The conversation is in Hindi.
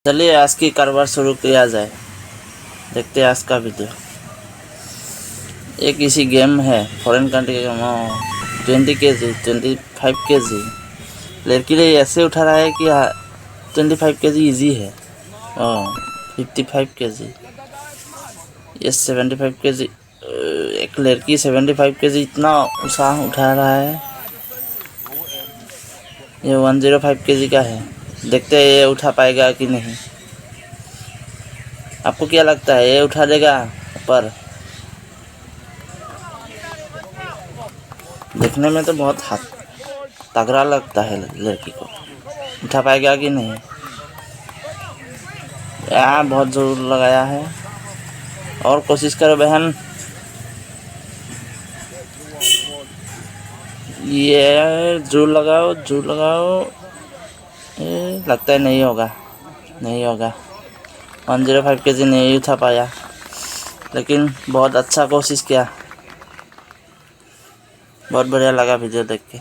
चलिए आज की कारोबार शुरू किया जाए। देखते हैं आज का वीडियो। एक इसी गेम है फॉरेन कंट्री का 20 kg 25 kg लड़की ने ऐसे उठा रहा है कि 25 kg इजी है। 55 kg ये 75 kg। एक लड़की 75 kg इतना उत्साह उठा रहा है। ये 105 kg का है। देखते हैं ये उठा पाएगा कि नहीं। आपको क्या लगता है ये उठा देगा ऊपर? देखने में तो बहुत तगड़ा लगता है लड़की को। उठा पाएगा कि नहीं? यहाँ बहुत जोर लगाया है और कोशिश करो बहन। ये जोर लगाओ जोर लगाओ। ये लगता है नहीं होगा 105 kg नहीं उठा पाया, लेकिन बहुत अच्छा कोशिश किया। बहुत बढ़िया लगा वीडियो देख के।